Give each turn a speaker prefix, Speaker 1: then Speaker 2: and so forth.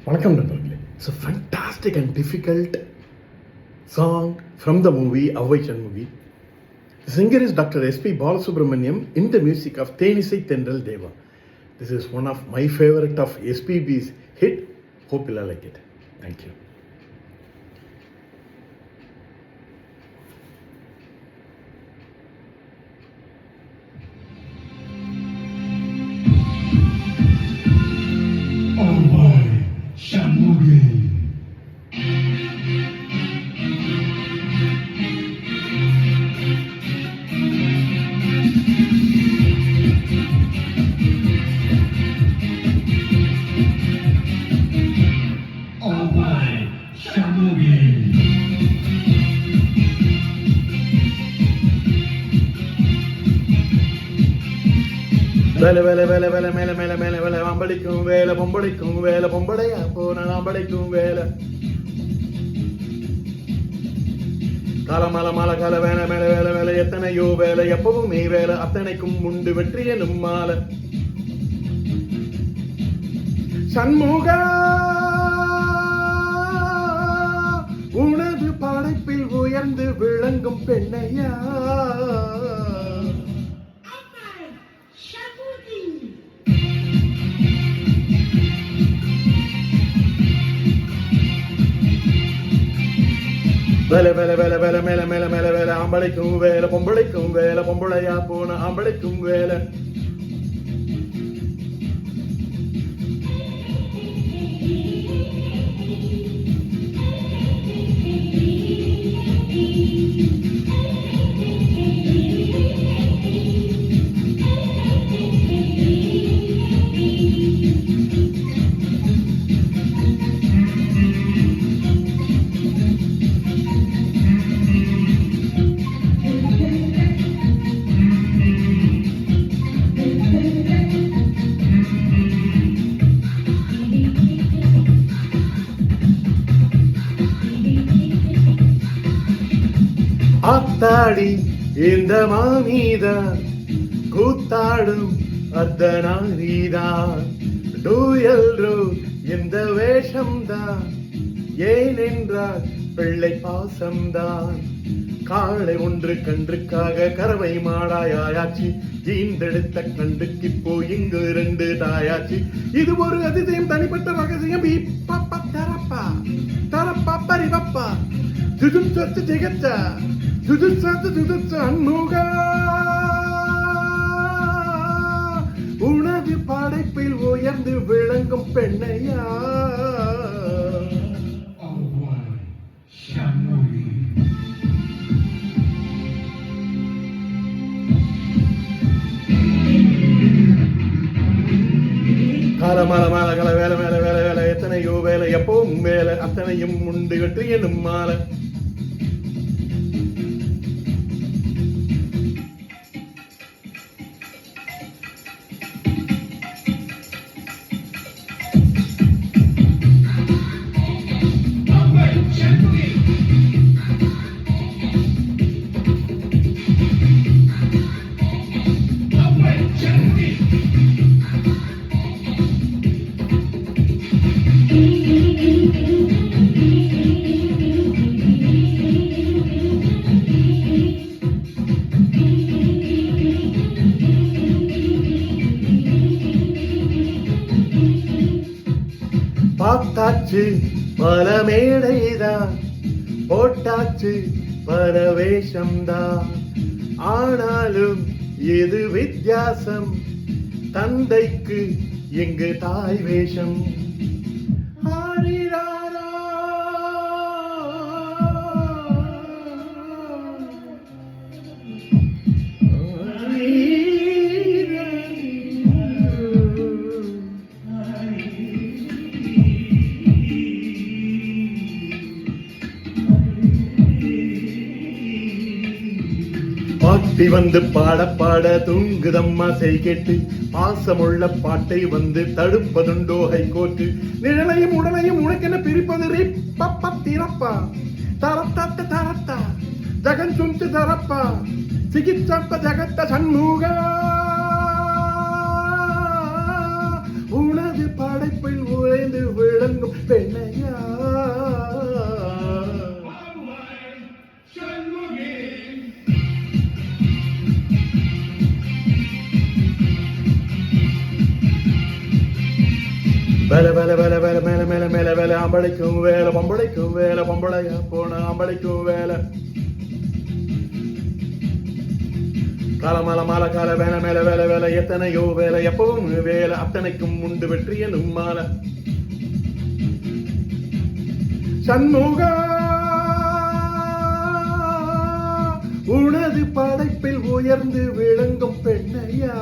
Speaker 1: வணக்கம் நண்பர்களே. It's a fantastic and difficult song from the movie Avvai Shanmugi. The singer is Dr. S.P. Balasubramaniam in the music of Thenisai Tendral Deva. This is one of my favorite of SPB's hit. Hope you'll like it. Thank you.
Speaker 2: Avvai Shanmugi. Avvai Shanmugi.
Speaker 1: வேலை வேலை வேலை வேலை மேலே மேலே மேலே வேலை அம்பளிக்கும் வேலை பொம்பளைக்கும் வேலை பொம்பளையா போன அம்பளைக்கும் வேலை காலமல மல கால வேலை மேலே வேலை வேலை எத்தனையோ வேலை எப்பவும் நீ வேலை அத்தனைக்கும் உண்டு வெற்றி எனும் மாலை சண்முகா உனது படைப்பில் உயர்ந்து விளங்கும் பெண்ணையா வேலை வேலை வேலை வேலை மேல மேல மேல வேலை ஆம்பளைக்கும் வேலை பொம்பளைக்கும் வேலை பொம்பளையா போன ஆம்பளைக்கும் வேலை ஆத்தாடி இந்த மாமீதான் கூத்தாடும் அர்த்தநாரீதான் டூயல்ரோ இந்த வேஷம்தான் ஏனென்றால் பிள்ளை பாசம்தான் காளை ஒன்று கன்றுக்காக கறவை மாடாயாச்சு ஈந்தெடுத்த கண்டுக்கு இப்போ இங்கு 2 தாயாச்சு இது ஒரு அதிசயம் தனிப்பட்ட ரகசியம் பப்பா தரப்பா தரப்பா பரிவப்பா துதுச்சத்து திகச்சா துதுச்ச அன்முகா உனது படைப்பில் உயர்ந்து விளங்கும் பெண்ணையா
Speaker 2: Avvai Shanmugi.
Speaker 1: காலமால மாலகள வேலை மேல வேலை வேலை எத்தனையோ வேலை எப்பவும் வேலை அத்தனையும் உண்டு வெற்றி எனும் மாலை
Speaker 2: Avvai Shanmugi. Avvai Shanmugi.
Speaker 1: பார்த்தாச்சு பல மேடைதான் போட்டாச்சு பல வேஷம்தான் ஆனாலும் எது வித்தியாசம் தந்தைக்கு எங்கு தாய் வேஷம் ஆரிராரா. பாட்டி வந்து பாட பாட தூங்குதம்மா செய் கேட்டு பாசமுள்ள பாட்டை வந்து தடுப்பதுண்டோ ஹைகோர்ட்டு நிழலையும் உடலையும் உனக்கென பிரிப்பது பப்பா திறப்பா தரத்தாத்த தரத்தா ஜகன் சுஞ்சு தரப்பா சிகிச்சப்ப ஜகத்த சண்முகா உனது படைப்பில் உழைந்து விளங்கும் விளங்கும் பெண்ணையா.
Speaker 2: அவ்வாய் சண்முகி.
Speaker 1: வேலை வேலை வேலை வேலை மேல மேல மேல வேலை அம்பளைக்கும் வேலை பம்பளைக்கும் வேலை பம்பளையா போன அம்பளைக்கும் வேலை காலமால மாலை கால வேலை மேல வேலை வேலை எத்தனையோ வேலை எப்பவும் வேலை அத்தனைக்கும் உண்டு வெற்றி எனும் மாலை. சண்முகா உனது படைப்பில் உயர்ந்து விளங்கும் பெண்ணையா.